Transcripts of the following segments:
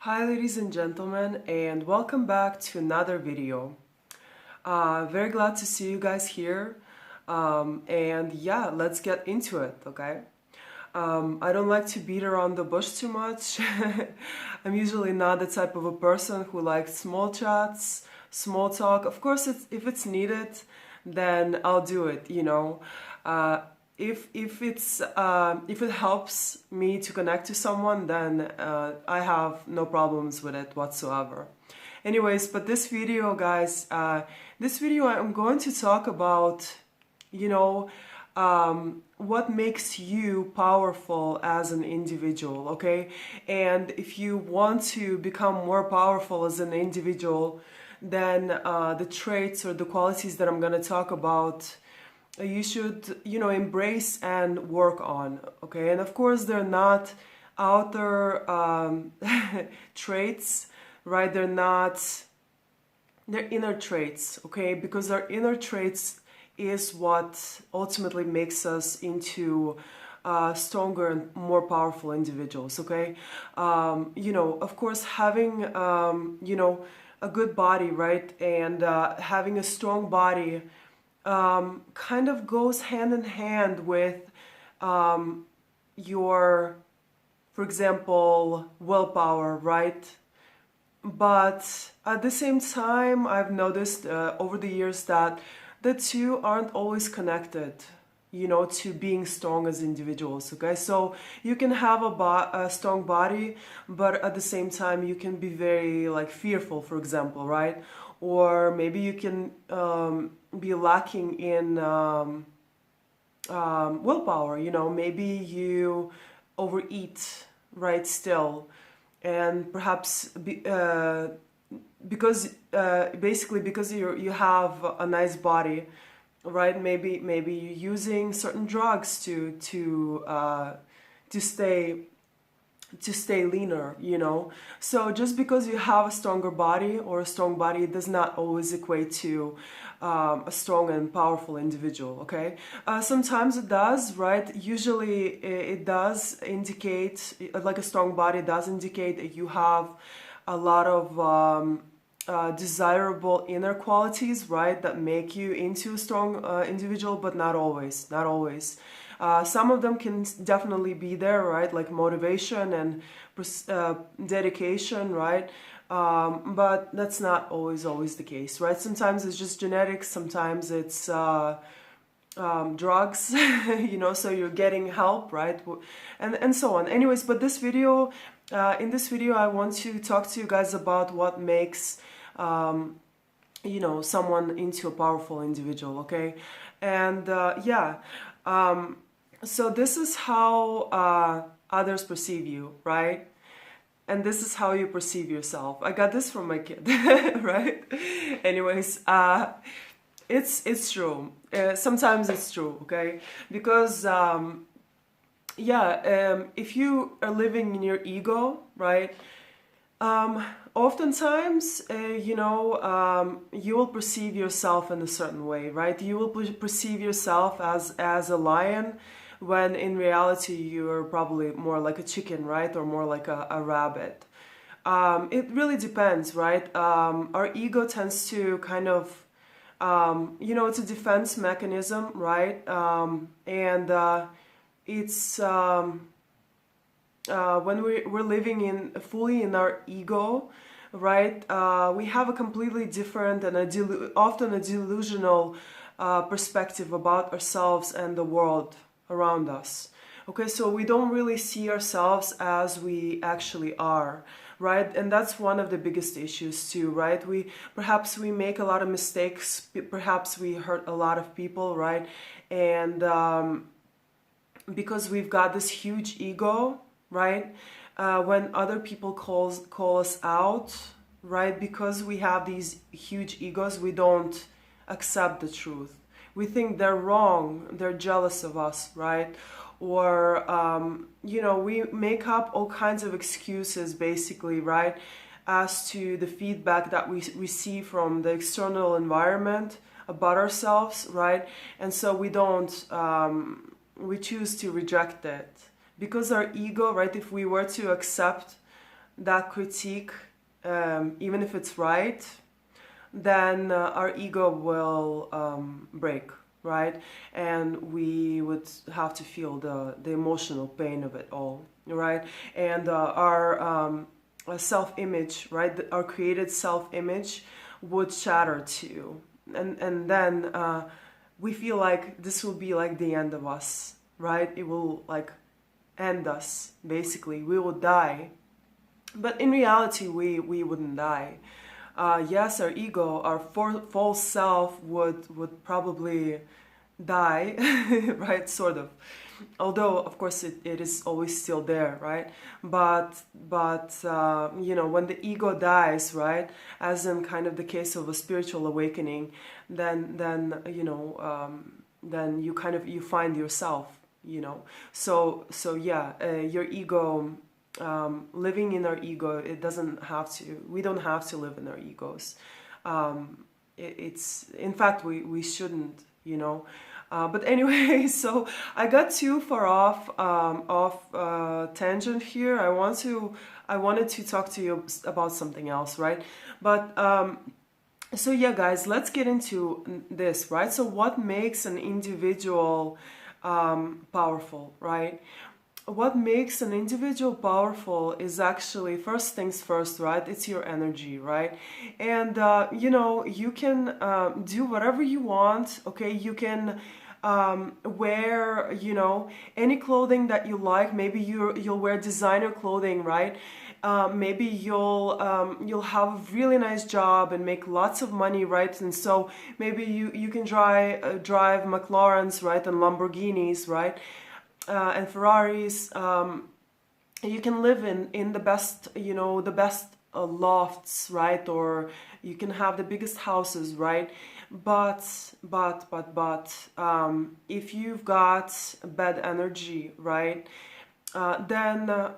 Hi ladies and gentlemen, and welcome back to another video. Very glad to see you guys here, and yeah, let's get into it, okay? I don't like to beat around the bush too much. I'm usually not the type of a person who likes small chats, small talk. Of course, if it's needed, then I'll do it. Uh, if it helps me to connect to someone, then I have no problems with it whatsoever. Anyways, but this video, guys, this video I'm going to talk about, you know, what makes you powerful as an individual, okay? And if you want to become more powerful as an individual, then the traits or the qualities that I'm going to talk about, you should, embrace and work on, okay? And of course, they're not outer traits, right? They're inner traits, okay? Because our inner traits is what ultimately makes us into stronger and more powerful individuals, okay? Of course, having, a good body, right? And having a strong body kind of goes hand in hand with your, for example, willpower, right? But at the same time, I've noticed over the years that the two aren't always connected, to being strong as individuals, okay? So you can have a strong body, but at the same time, you can be very, like, fearful, for example, right? Or maybe you can be lacking in willpower, maybe you overeat, right, still, and perhaps because basically because you have a nice body, right? Maybe you're using certain drugs to stay leaner, So just because you have a stronger body or a strong body does not always equate to a strong and powerful individual, okay? Sometimes it does, right? Usually it does indicate, like a strong body does indicate that you have a lot of desirable inner qualities, right? That make you into a strong individual, but not always, not always. Some of them can definitely be there, right? Like motivation and dedication, right? But that's not always the case, right? Sometimes it's just genetics, sometimes it's drugs, so you're getting help, right? And so on. Anyways, but in this video, I want to talk to you guys about what makes someone into a powerful individual, okay? And so this is how others perceive you, right? And this is how you perceive yourself. I got this from my kid, right? Anyways, it's true. Sometimes it's true, okay? Because if you are living in your ego, right? Oftentimes, you will perceive yourself in a certain way, right? You will perceive yourself as a lion, when in reality you're probably more like a chicken, right? Or more like a rabbit. It really depends, right? Our ego tends to kind of, it's a defense mechanism, right? And it's when we're living fully in our ego, right? We have a completely different and often a delusional perspective about ourselves and the world around us. Okay, so we don't really see ourselves as we actually are, right? And that's one of the biggest issues too, right? Perhaps we make a lot of mistakes, perhaps we hurt a lot of people, right? And because we've got this huge ego, right? When other people call us out, right? Because we have these huge egos, we don't accept the truth. We think they're wrong, they're jealous of us, right? Or, we make up all kinds of excuses, basically, right? As to the feedback that we receive from the external environment about ourselves, right? And so we don't, we choose to reject it. Because our ego, right, if we were to accept that critique, even if it's right, then our ego will break, right? And we would have to feel the emotional pain of it all, right? And our self-image, right? Our created self-image would shatter too. And then we feel like this will be like the end of us, right? It will like end us, basically. We will die. But in reality, we wouldn't die. Yes, our ego, our false self would probably die, right? Sort of. Although, of course, it is always still there, right? But you know, when the ego dies, right, as in kind of the case of a spiritual awakening, then you know, then you kind of you find yourself, you know. So yeah, your ego. Living in our ego, it doesn't have to, we don't have to live in our egos. It's, in fact, we shouldn't, you know. But anyway, so I got too far off tangent here. I wanted to talk to you about something else, right? But so yeah, guys, let's get into this, right? So what makes an individual powerful, right? What makes an individual powerful is actually, first things first, right? It's your energy, right? And you know, you can do whatever you want, okay? You can wear, you know, any clothing that you like. Maybe you'll wear designer clothing, right? Maybe you'll have a really nice job and make lots of money, right? And so maybe you can drive McLarens, right, and Lamborghinis, right? And Ferraris. You can live in the best, you know, the best lofts, right? Or you can have the biggest houses, right? But if you've got bad energy, right, then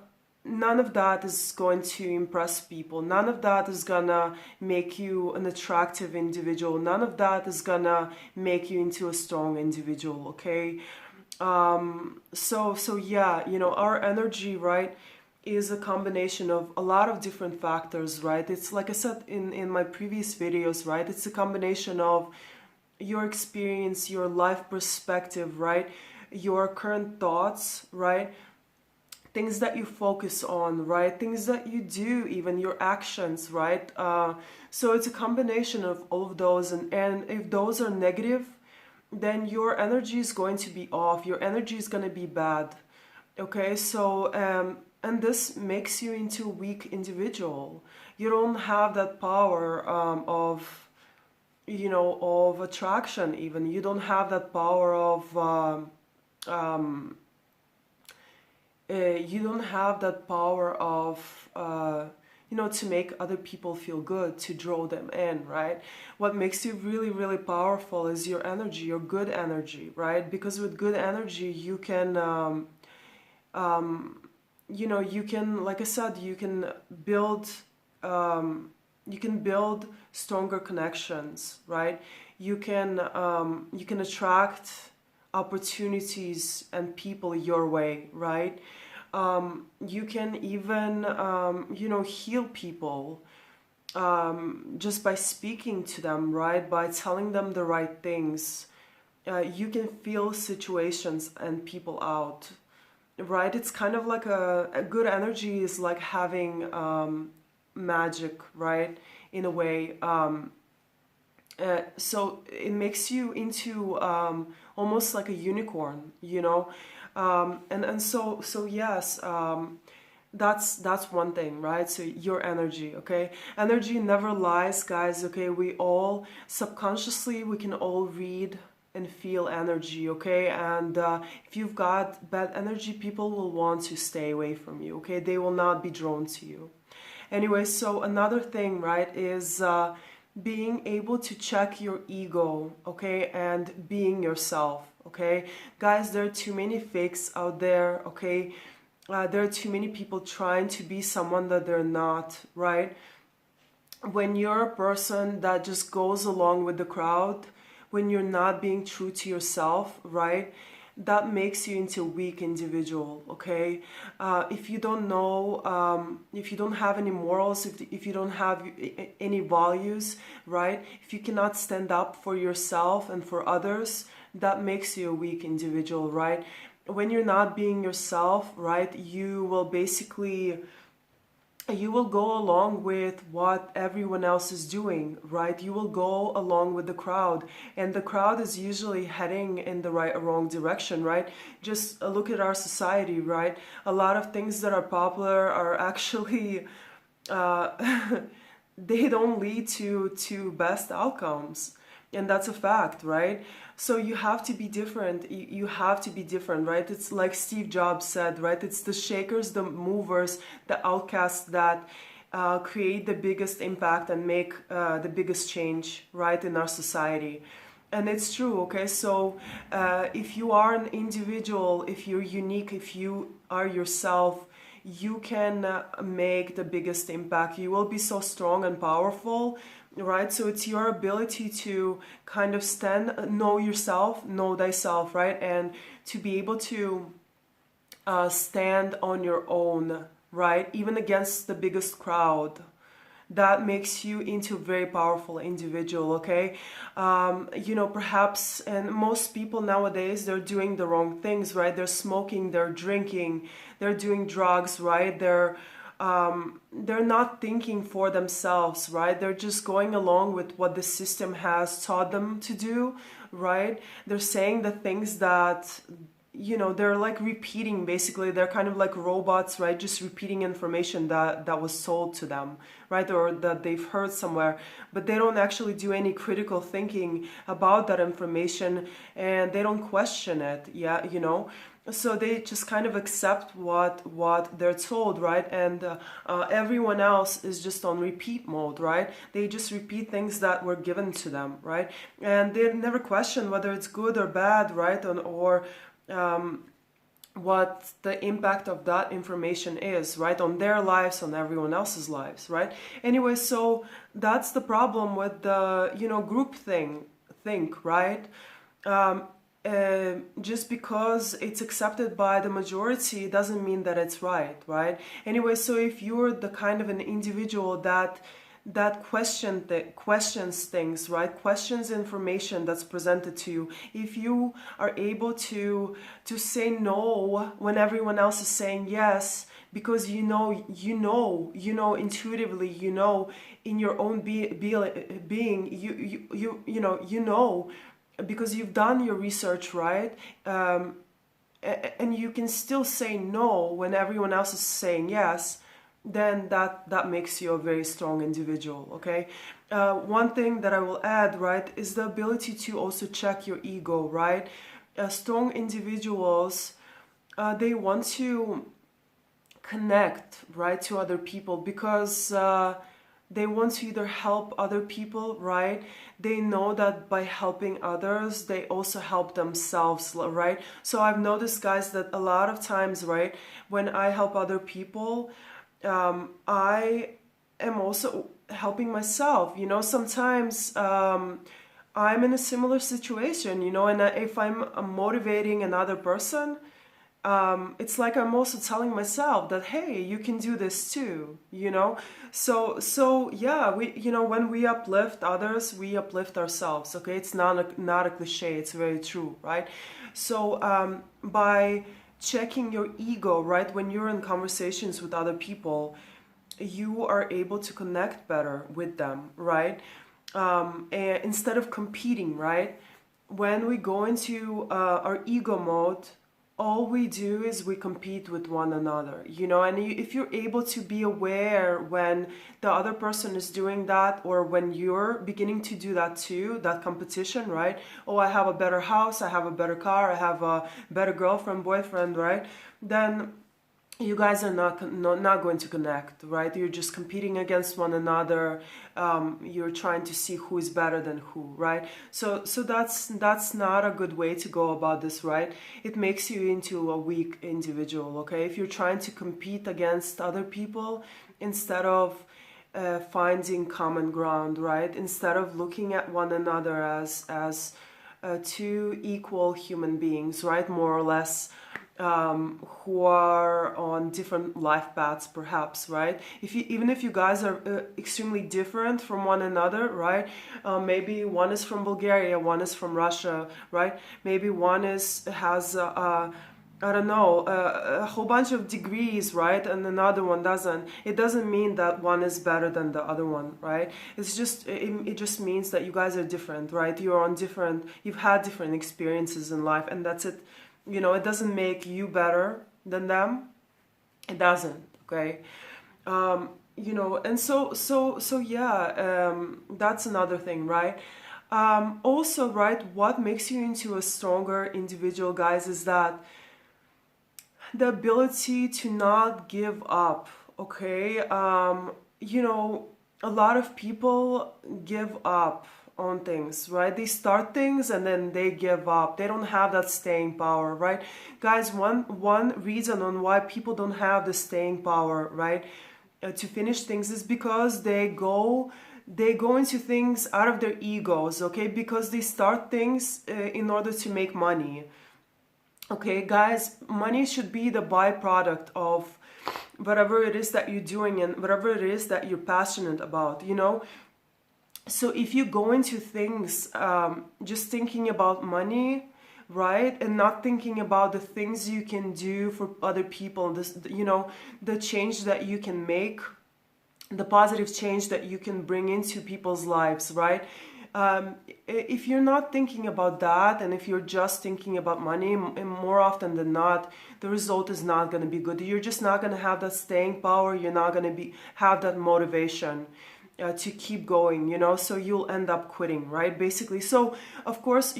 none of that is going to impress people. None of that is gonna make you an attractive individual. None of that is gonna make you into a strong individual, okay? So yeah, you know, our energy, right, is a combination of a lot of different factors, right? It's like I said in my previous videos, right? It's a combination of your experience, your life perspective, right? Your current thoughts, right? Things that you focus on, right? Things that you do, even your actions, right? So it's a combination of all of those, and if those are negative, then your energy is going to be off, your energy is going to be bad, okay? So and this makes you into a weak individual. You don't have that power of, you know, of attraction. Even you don't have that power of you don't have that power of you know, to make other people feel good, to draw them in, right? What makes you really, really powerful is your energy, your good energy, right? Because with good energy, you can, you know, you can, like I said, you can build stronger connections, right? You can attract opportunities and people your way, right? You can even, you know, heal people just by speaking to them, right? By telling them the right things. You can feel situations and people out, right? It's kind of like a good energy is like having magic, right? In a way. So it makes you into almost like a unicorn, you know. And so yes, that's one thing, right? So your energy, okay? Energy never lies, guys, okay? We all subconsciously, we can all read and feel energy, okay? And if you've got bad energy, people will want to stay away from you, okay? They will not be drawn to you. Anyway, so another thing, right, is being able to check your ego, okay, and being yourself, okay? Guys, there are too many fakes out there, okay? There are too many people trying to be someone that they're not, right? When you're a person that just goes along with the crowd, when you're not being true to yourself, right? that makes you into a weak individual, okay? If you don't know, if you don't have any morals, if you don't have any values, right? If you cannot stand up for yourself and for others, that makes you a weak individual, right? When you're not being yourself, right, you will go along with what everyone else is doing, right? You will go along with the crowd, and the crowd is usually heading in the right or wrong direction, right? Just look at our society, right? A lot of things that are popular are actually they don't lead to best outcomes, and that's a fact, right? So you have to be different. You have to be different, right? It's like Steve Jobs said, right? It's the shakers, the movers, the outcasts that create the biggest impact and make the biggest change, right, in our society. And it's true, okay? So if you are an individual, if you're unique, if you are yourself, you can make the biggest impact. You will be so strong and powerful, right? So it's your ability to kind of know yourself, know thyself, right? And to be able to stand on your own, right? Even against the biggest crowd. That makes you into a very powerful individual, okay? Perhaps, and most people nowadays, they're doing the wrong things, right? They're smoking, they're drinking, they're doing drugs, right? They're not thinking for themselves, right? They're just going along with what the system has taught them to do, right? They're saying the things that they're like repeating, basically. They're kind of like robots, right? Just repeating information that was sold to them, right? Or that they've heard somewhere, but they don't actually do any critical thinking about that information, and they don't question it. So they just kind of accept what they're told, right? And everyone else is just on repeat mode, right? They just repeat things that were given to them, right? And they never question whether it's good or bad, right? Or what the impact of that information is, right, on their lives, on everyone else's lives, right? Anyway, so that's the problem with the group think, right? Just because it's accepted by the majority doesn't mean that it's right? Anyway, so if you're the kind of an individual that questions things, right? Questions information that's presented to you. If you are able to say no when everyone else is saying yes, because intuitively, in your own being, because you've done your research, right? And you can still say no when everyone else is saying yes, then that makes you a very strong individual, okay? One thing that I will add, right, is the ability to also check your ego, right? Strong individuals, they want to connect, right, to other people, because they want to either help other people, right? They know that by helping others, they also help themselves, right? So I've noticed, guys, that a lot of times, right, when I help other people, I am also helping myself. Sometimes I'm in a similar situation, and if I'm motivating another person, it's like I'm also telling myself that, hey, you can do this too, So yeah, when we uplift others, we uplift ourselves, okay? It's not a cliche, it's very true, right? So by checking your ego, right, when you're in conversations with other people, you are able to connect better with them, right? And instead of competing, right? When we go into our ego mode, all we do is we compete with one another, and if you're able to be aware when the other person is doing that, or when you're beginning to do that too, that competition, right? Oh, I have a better house, I have a better car, I have a better girlfriend, boyfriend, right? Then you guys are not going to connect, right? You're just competing against one another. You're trying to see who is better than who, right? So that's not a good way to go about this, right? It makes you into a weak individual, okay? If you're trying to compete against other people instead of finding common ground, right? Instead of looking at one another as two equal human beings, right? More or less, who are on different life paths, perhaps, right? Even if you guys are extremely different from one another, right? Maybe one is from Bulgaria, one is from Russia, right? Maybe one has I don't know, a whole bunch of degrees, right? And another one doesn't. It doesn't mean that one is better than the other one, right? It just means that you guys are different, right? You've had different experiences in life, and that's it. It doesn't make you better than them. It doesn't, okay? And so yeah, that's another thing, right? Also, right, what makes you into a stronger individual, guys, is that the ability to not give up, okay? A lot of people give up on things, right? They start things and then they give up. They don't have that staying power, right? Guys, one reason on why people don't have the staying power, right, to finish things is because they go into things out of their egos, okay? Because they start things in order to make money. Okay, guys, money should be the byproduct of whatever it is that you're doing and whatever it is that you're passionate about, So if you go into things just thinking about money, right, and not thinking about the things you can do for other people, the change that you can make, the positive change that you can bring into people's lives, right? If you're not thinking about that, and if you're just thinking about money, more often than not, the result is not going to be good. You're just not going to have that staying power. You're not going to have that motivation to keep going, so you'll end up quitting, right? Basically. So of course,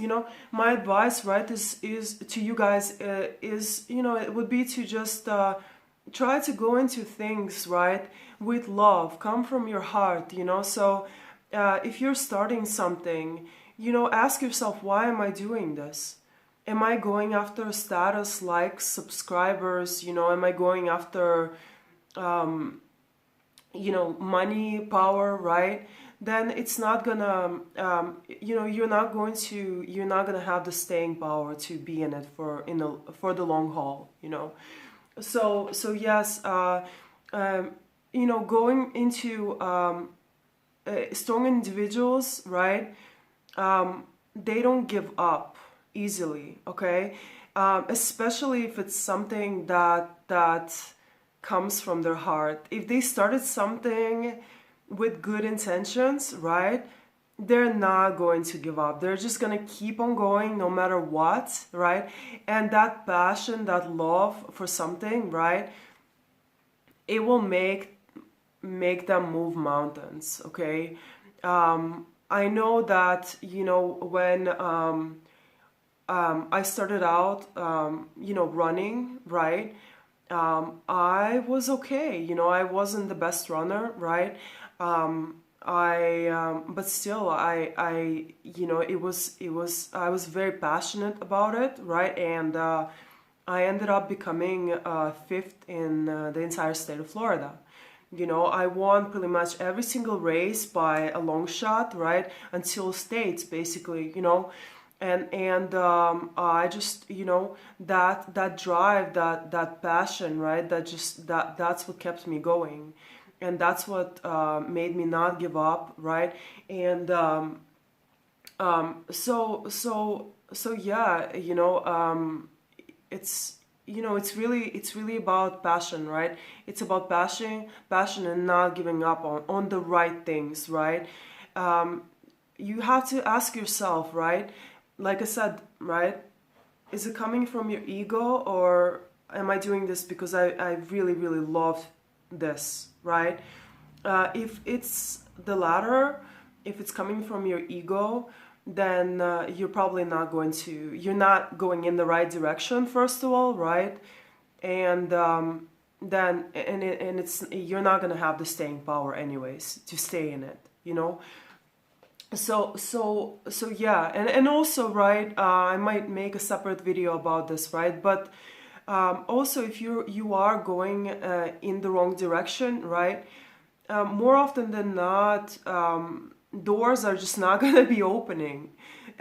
my advice, right, is to you guys, it would be to just try to go into things, right, with love, come from your heart, so if you're starting something, ask yourself, why am I doing this? Am I going after status, likes, subscribers? Am I going after, money, power, right? Then it's not gonna, you're not gonna have the staying power to be in it for the long haul, So yes, going into strong individuals, right? They don't give up easily, okay? Especially if it's something that comes from their heart. If they started something with good intentions, right? They're not going to give up. They're just going to keep on going no matter what, right? And that passion, that love for something, right? It will make them move mountains, okay? I know that, when I started out, running, right? I was okay, I wasn't the best runner, right? But still, I I was very passionate about it, right? And I ended up becoming fifth in the entire state of Florida. I won pretty much every single race by a long shot, right? Until states, basically, and I just, that drive, that passion, right? That's what kept me going, and that's what made me not give up, right? And so yeah, it's really about passion, right? It's about passion and not giving up on the right things, right? You have to ask yourself, right? Like I said, right? Is it coming from your ego, or am I doing this because I really, really love this, right? If it's the latter, if it's coming from your ego, then you're not going in the right direction, first of all, right? And then you're not gonna have the staying power anyways to stay in it, So yeah, and also, right, I might make a separate video about this, right? But also, if you are going in the wrong direction, right, more often than not, doors are just not going to be opening.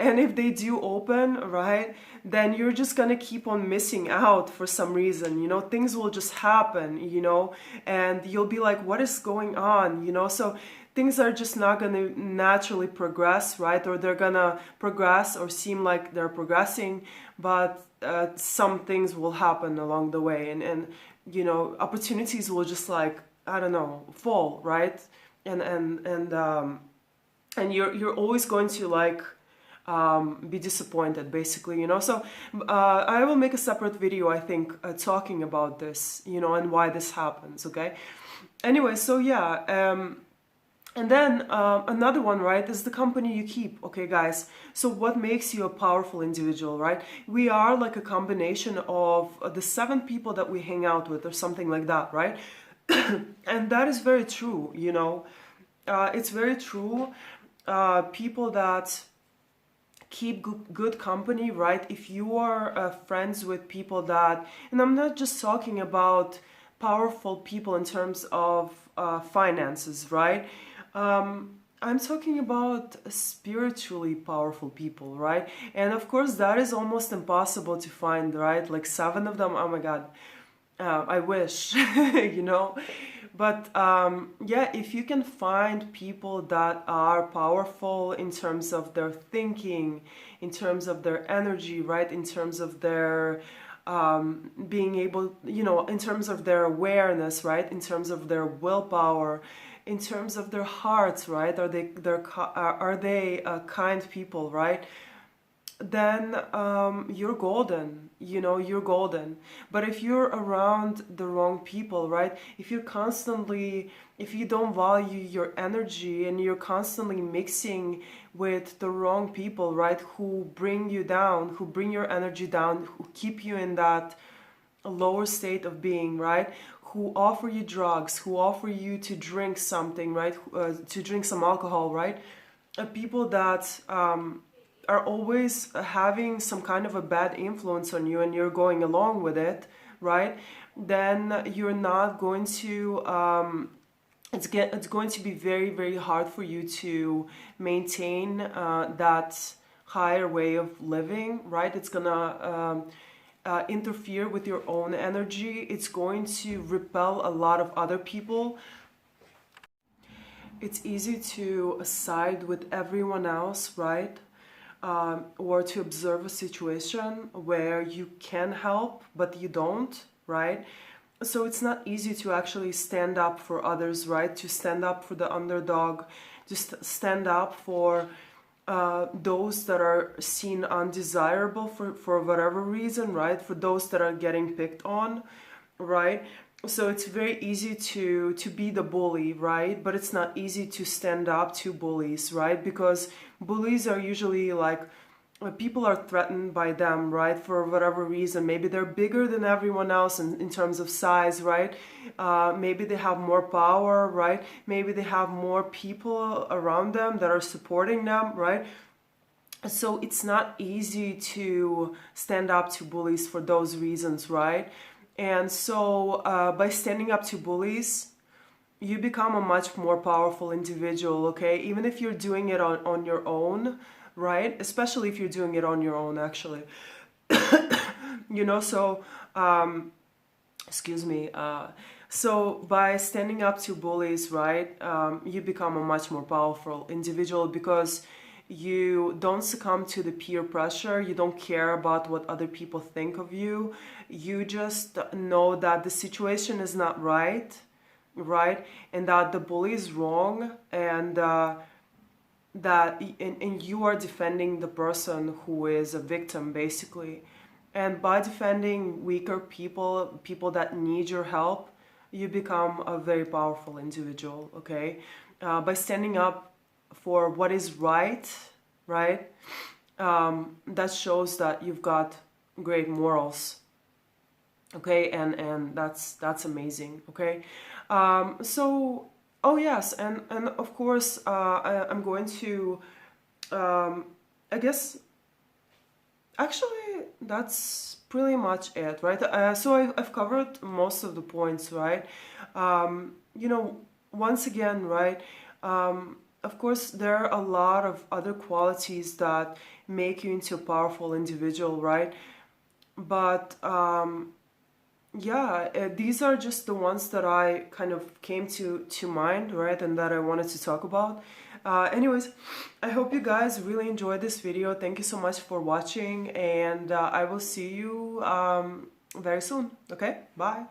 And if they do open, right, then you're just gonna keep on missing out for some reason, you know, things will just happen, you know, and you'll be like, what is going on, you know? So things are just not gonna naturally progress, right? Or they're gonna progress or seem like they're progressing, but some things will happen along the way, and you know, opportunities will just like, I don't know, fall, right? And you're always going to like be disappointed, basically, you know. So I will make a separate video, I think, talking about this, you know, and why this happens. Okay. Anyway, so yeah, and then another one, right, is the company you keep. Okay, guys. So what makes you a powerful individual, right? We are like a combination of the 7 people that we hang out with, or something like that, right? And that is very true, you know. It's very true. People that keep good company, right? If you are friends with people that, and I'm not just talking about powerful people in terms of finances, right? I'm talking about spiritually powerful people, right? And of course, that is almost impossible to find, right? Like 7 of them, oh my God, I wish, you know. But yeah, if you can find people that are powerful in terms of their thinking, in terms of their energy, right? In terms of their being able, you know, in terms of their awareness, right? In terms of their willpower, in terms of their hearts, right? Are they kind people, right? Then you're golden, you know, you're golden. But if you're around the wrong people, right, if you don't value your energy and you're constantly mixing with the wrong people, right, who bring you down, who bring your energy down, who keep you in that lower state of being, right, who offer you drugs, who offer you to drink something, right, to drink some alcohol, right, people that are always having some kind of a bad influence on you, and you're going along with it, right, then you're not going to it's going to be very, very hard for you to maintain that higher way of living, right? It's gonna interfere with your own energy. It's going to repel a lot of other people. It's easy to side with everyone else, right? Or to observe a situation where you can help but you don't, right? So it's not easy to actually stand up for others, right? To stand up for the underdog, to stand up for those that are seen undesirable for whatever reason, right? For those that are getting picked on, right? So it's very easy to be the bully, right? But it's not easy to stand up to bullies, right? Because bullies are usually like, people are threatened by them, right? For whatever reason. Maybe they're bigger than everyone else in terms of size, right? Maybe they have more power, right? Maybe they have more people around them that are supporting them, right? So it's not easy to stand up to bullies for those reasons, right? And so by standing up to bullies, you become a much more powerful individual, okay? Even if you're doing it on your own, right? Especially if you're doing it on your own, actually. You know, so, excuse me. So by standing up to bullies, right, you become a much more powerful individual because you don't succumb to the peer pressure. You don't care about what other people think of you. You just know that the situation is not right, and that the bully is wrong, and and you are defending the person who is a victim, basically. And by defending weaker people, people that need your help, you become a very powerful individual, okay? By standing up for what is right, that shows that you've got great morals, okay? And that's amazing, okay? So, oh yes, and of course, I'm going to, I guess, actually, that's pretty much it, right? So I've covered most of the points, right? You know, once again, right? of course, there are a lot of other qualities that make you into a powerful individual, right? But yeah, these are just the ones that I kind of came to mind, right, and that I wanted to talk about. Anyways, I hope you guys really enjoyed this video. Thank you so much for watching, and I will see you very soon. Okay, bye.